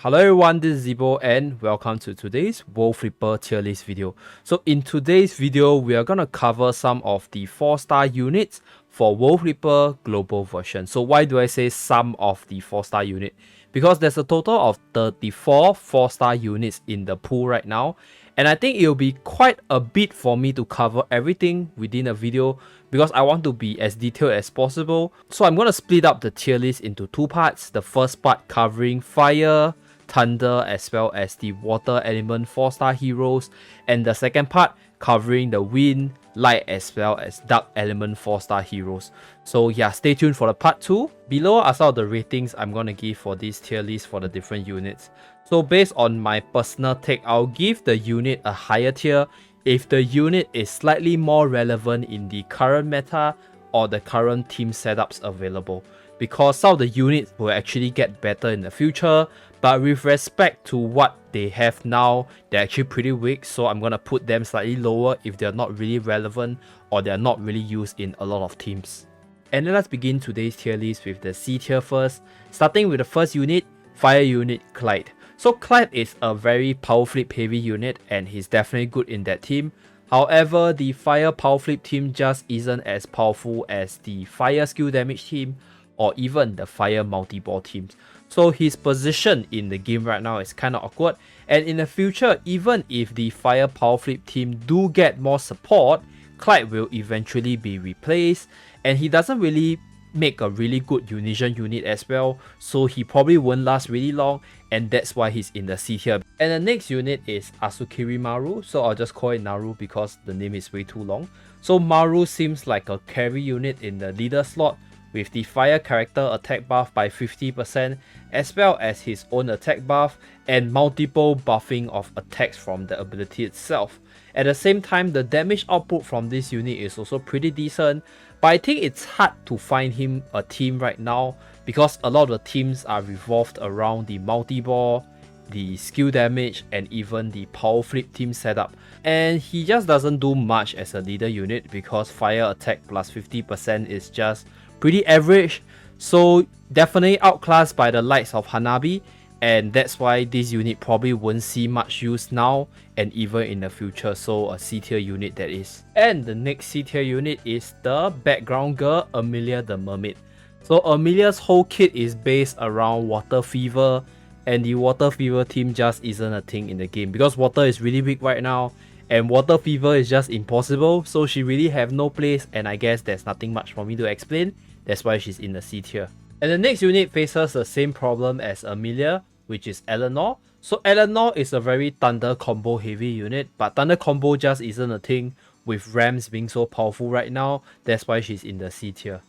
Hello everyone, this is Zibo and welcome to today's Wolf Reaper tier list video. So in today's video, we are going to cover some of the 4-star units for Wolf Reaper global version. So why do I say some of the 4-star unit? Because there's a total of 34 4-star units in the pool right now. And I think it will be quite a bit for me to cover everything within a video because I want to be as detailed as possible. So I'm going to split up the tier list into two parts. The first part covering fire, thunder as well as the water element 4-star heroes, and the second part covering the wind, light as well as dark element 4-star heroes. So yeah, stay tuned for the part 2. Below are some of the ratings I'm gonna give for this tier list for the different units. So based on my personal take, I'll give the unit a higher tier if the unit is slightly more relevant in the current meta or the current team setups available, because some of the units will actually get better in the future, but with respect to what they have now, they're actually pretty weak, so I'm gonna put them slightly lower if they're not really relevant or they're not really used in a lot of teams. And then let's begin today's tier list with the C tier first, starting with the first unit, Fire Unit Clyde. So Clyde is a very power flip heavy unit and he's definitely good in that team. However, the fire power flip team just isn't as powerful as the fire skill damage team or even the fire multi-ball teams. So his position in the game right now is kind of awkward, and in the future, even if the fire power flip team do get more support, Clyde will eventually be replaced, and he doesn't really make a really good Unison unit as well, so he probably won't last really long, and that's why he's in the C tier. And the next unit is Asukiri Maru, so I'll just call it Naru because the name is way too long. So Maru seems like a carry unit in the leader slot, with the fire character attack buff by 50% as well as his own attack buff and multiple buffing of attacks from the ability itself. At the same time, the damage output from this unit is also pretty decent, but I think it's hard to find him a team right now because a lot of the teams are revolved around the multi-ball, the skill damage, and even the power flip team setup, and he just doesn't do much as a leader unit because fire attack plus 50% is just pretty average, so definitely outclassed by the likes of Hanabi, and that's why this unit probably won't see much use now and even in the future, so a C tier unit that is. And the next C tier unit is the background girl, Amelia the Mermaid. So Amelia's whole kit is based around Water Fever, and the Water Fever team just isn't a thing in the game because water is really big right now and Water Fever is just impossible, so she really have no place, and I guess there's nothing much for me to explain. That's why she's in the C tier. And the next unit faces the same problem as Amelia, which is Eleanor. So Eleanor is a very thunder combo heavy unit, but thunder combo just isn't a thing with Rams being so powerful right now. That's why she's in the C tier.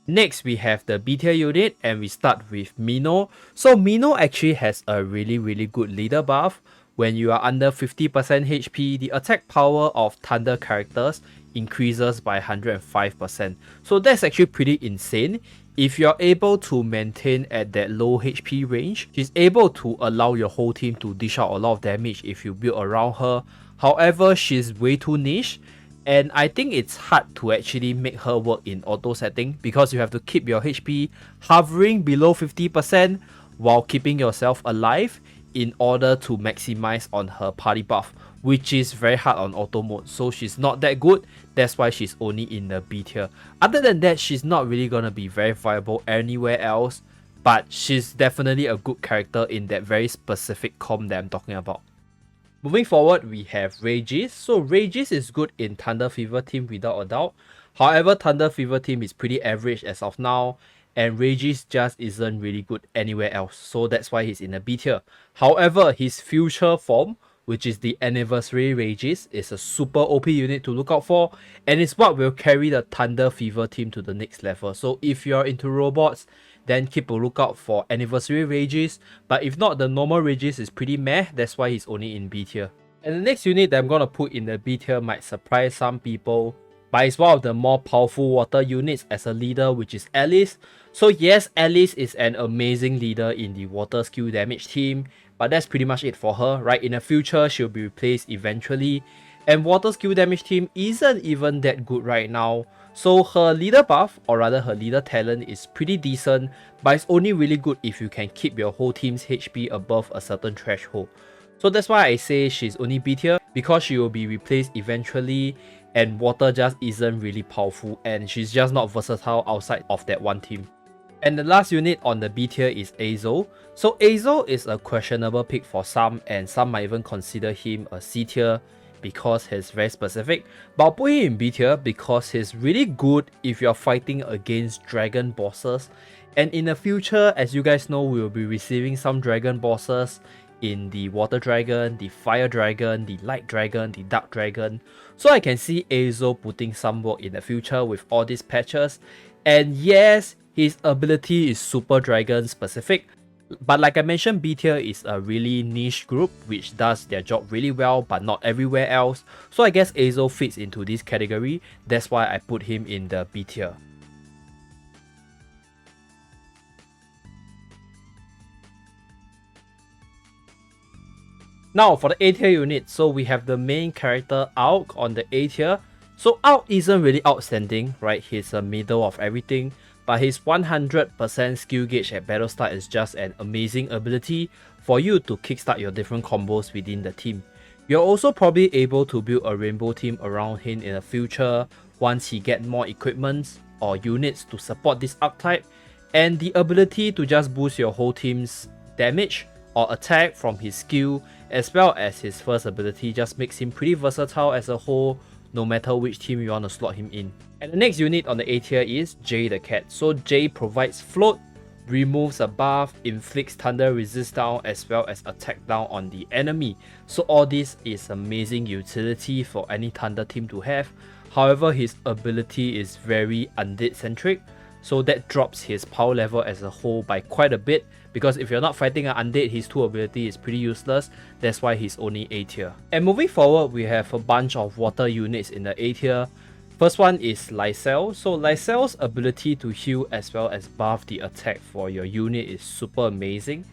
Next, we have the B tier unit and we start with Mino. So Mino actually has a really good leader buff. When you are under 50% HP, the attack power of thunder characters increases by 105%. So that's actually pretty insane. If you're able to maintain at that low HP range, she's able to allow your whole team to dish out a lot of damage if you build around her. However, she's way too niche, and I think it's hard to actually make her work in auto setting because you have to keep your HP hovering below 50% while keeping yourself alive in order to maximize on her party buff, which is very hard on auto mode, so she's not that good. That's why she's only in the B tier. Other than that, she's not really gonna be very viable anywhere else, but she's definitely a good character in that very specific comp that I'm talking about. Moving forward, we have Regis. So Regis is good in Thunder Fever team without a doubt. However, Thunder Fever team is pretty average as of now, and Regis just isn't really good anywhere else, so that's why he's in the B tier. However, his future form, which is the Anniversary Regis, is a super OP unit to look out for, and it's what will carry the Thunder Fever team to the next level. So if you're into robots, then keep a lookout for Anniversary Regis, but if not, the normal Regis is pretty meh, that's why he's only in B tier. And the next unit that I'm gonna put in the B tier might surprise some people, but it's one of the more powerful water units as a leader, which is Alice. So yes, Alice is an amazing leader in the water skill damage team, but that's pretty much it for her, right? In the future, she'll be replaced eventually, and water skill damage team isn't even that good right now, So her leader buff, or rather her leader talent, is pretty decent, but it's only really good if you can keep your whole team's HP above a certain threshold. So that's why I say she's only B tier, because she will be replaced eventually, and water just isn't really powerful, and she's just not versatile outside of that one team. And the last unit on the B tier is Azo. So Azo is a questionable pick for some, and some might even consider him a C tier because he's very specific. But I'll put him in B tier because he's really good if you're fighting against dragon bosses. And in the future, as you guys know, we will be receiving some dragon bosses in the water dragon, the fire dragon, the light dragon, the dark dragon. So I can see Azo putting some work in the future with all these patches. And yes, his ability is super dragon specific, but like I mentioned, B tier is a really niche group which does their job really well but not everywhere else. So I guess Azo fits into this category, that's why I put him in the B tier. Now for the A tier unit, so we have the main character Auk on the A tier. So Auk isn't really outstanding, right? He's a middle of everything, but his 100% skill gauge at battle start is just an amazing ability for you to kickstart your different combos within the team. You're also probably able to build a rainbow team around him in the future once he get more equipments or units to support this archetype, and the ability to just boost your whole team's damage or attack from his skill as well as his first ability just makes him pretty versatile as a whole, no matter which team you want to slot him in. And the next unit on the A tier is Jay the Cat. So Jay provides float, removes a buff, inflicts thunder resist down as well as attack down on the enemy. So all this is amazing utility for any thunder team to have. However, his ability is very undead centric, so that drops his power level as a whole by quite a bit, because if you're not fighting an undead, his 2 ability is pretty useless. That's why he's only A tier. And moving forward, we have a bunch of water units in the A tier. First one is Lysel. So Lysel's ability to heal as well as buff the attack for your unit is super amazing.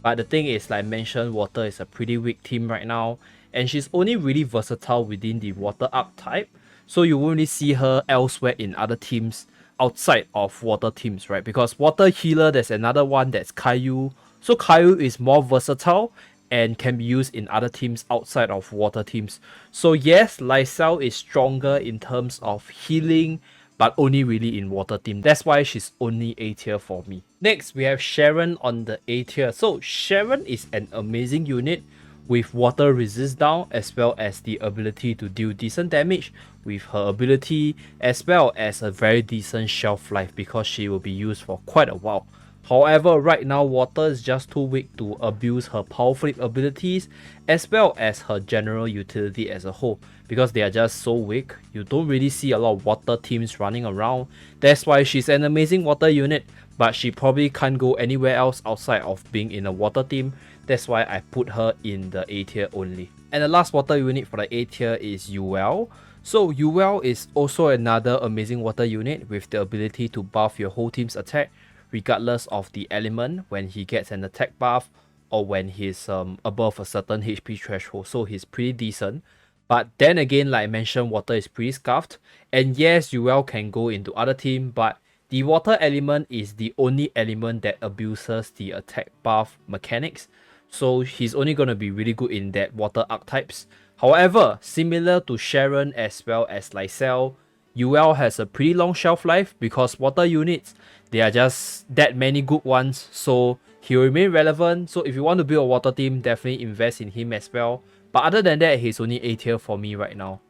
But the thing is, like I mentioned, water is a pretty weak team right now, and she's only really versatile within the water archetype. So you won't really see her elsewhere in other teams outside of water teams, right? Because water healer, there's another one that's Caillou. So Caillou is more versatile and can be used in other teams outside of water teams. So yes, Lysel is stronger in terms of healing, but only really in water team. That's why she's only A tier for me. Next, we have Sharon on the A tier. So Sharon is an amazing unit with water resist down as well as the ability to deal decent damage with her ability, as well as a very decent shelf life because she will be used for quite a while. However, right now water is just too weak to abuse her power flip abilities as well as her general utility as a whole, because they are just so weak. You don't really see a lot of water teams running around. That's why she's an amazing water unit, but she probably can't go anywhere else outside of being in a water team. That's why I put her in the A tier only. And the last water unit for the A tier is Yuel. So Yuel is also another amazing water unit with the ability to buff your whole team's attack regardless of the element when he gets an attack buff or when he's above a certain HP threshold. So he's pretty decent. But then again, like I mentioned, water is pretty scuffed. And yes, Yuel can go into other team, but the water element is the only element that abuses the attack buff mechanics. So he's only going to be really good in that water archetypes. However, similar to Sharon as well as Lysel, Yuel has a pretty long shelf life because water units, they are just that many good ones. So he'll remain relevant. So if you want to build a water team, definitely invest in him as well. But other than that, he's only A tier for me right now.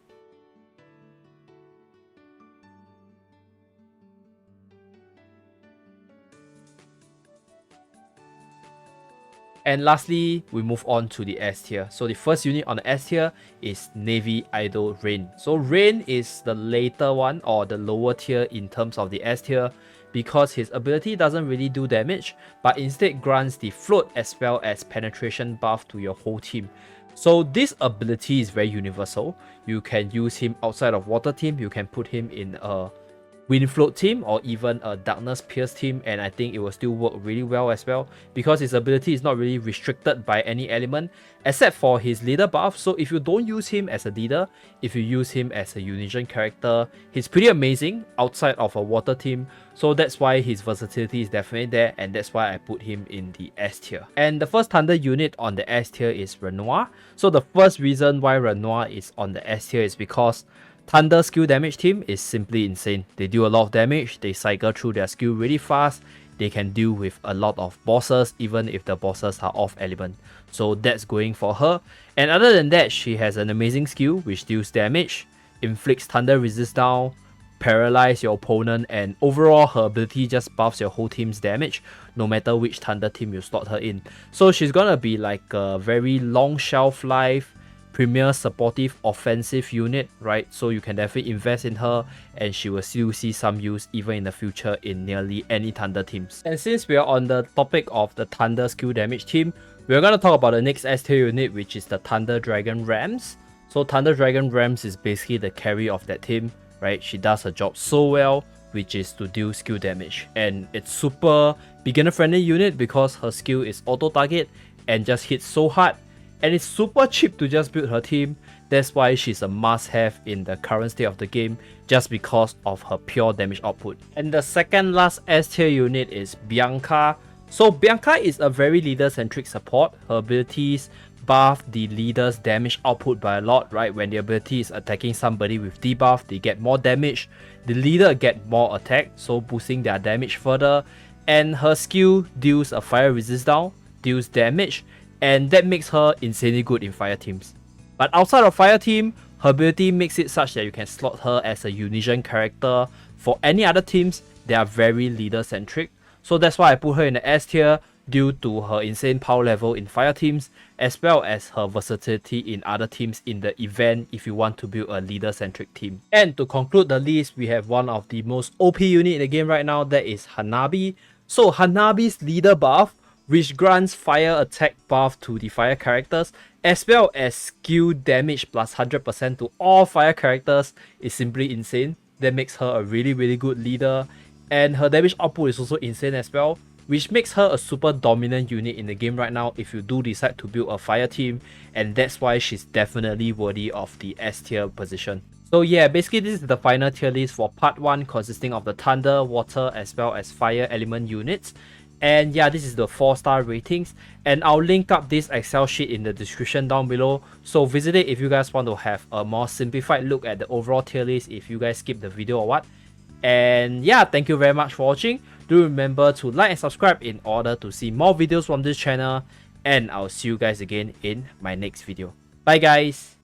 And lastly, we move on to the S tier. So the first unit on the S tier is Navy Idol Rain. So Rain is the later one or the lower tier in terms of the S tier because his ability doesn't really do damage, but instead grants the float as well as penetration buff to your whole team. So this ability is very universal. You can use him outside of water team. You can put him in a Wind Float team or even a Darkness Pierce team, and I think it will still work really well as well because his ability is not really restricted by any element except for his leader buff. So if you don't use him as a leader, if you use him as a Unison character, he's pretty amazing outside of a water team. So that's why his versatility is definitely there, and that's why I put him in the S tier. And the first Thunder unit on the S tier is Renoir. So the first reason why Renoir is on the S tier is because Thunder skill damage team is simply insane. They do a lot of damage, they cycle through their skill really fast, they can deal with a lot of bosses even if the bosses are off element. So that's going for her. And other than that, she has an amazing skill which deals damage, inflicts thunder resist down, paralyze your opponent, and overall her ability just buffs your whole team's damage no matter which thunder team you slot her in. So she's gonna be like a very long shelf life, premier supportive offensive unit, right? So you can definitely invest in her and she will still see some use even in the future in nearly any Thunder teams. And since we are on the topic of the Thunder skill damage team, we're going to talk about the next S tier unit, which is the Thunder Dragon Rams. So Thunder Dragon Rams is basically the carry of that team, right? She does her job so well, which is to deal skill damage, and it's super beginner friendly unit because her skill is auto target and just hits so hard. And it's super cheap to just build her team. That's why she's a must-have in the current state of the game, just because of her pure damage output. And the second last S tier unit is Bianca. So Bianca is a very leader-centric support. Her abilities buff the leader's damage output by a lot, right? When the ability is attacking somebody with debuff, they get more damage. The leader get more attack, so boosting their damage further. And her skill deals a fire resist down, deals damage, and that makes her insanely good in fire teams. But outside of fire team, her ability makes it such that you can slot her as a Unison character. For any other teams, they are very leader centric. So that's why I put her in the S tier due to her insane power level in fire teams, as well as her versatility in other teams in the event if you want to build a leader centric team. And to conclude the list, we have one of the most OP unit in the game right now, that is Hanabi. So Hanabi's leader buff, which grants fire attack buff to the fire characters, as well as skill damage plus 100% to all fire characters, is simply insane. That makes her a really good leader, and her damage output is also insane as well, which makes her a super dominant unit in the game right now if you do decide to build a fire team, and that's why she's definitely worthy of the S tier position. So yeah, basically this is the final tier list for part 1, consisting of the thunder, water, as well as fire element units. And yeah, this is the 4-star ratings, and I'll link up this Excel sheet in the description down below, so visit it if you guys want to have a more simplified look at the overall tier list if you guys skip the video or what. And yeah, thank you very much for watching. Do remember to like and subscribe in order to see more videos from this channel, and I'll see you guys again in my next video. Bye guys!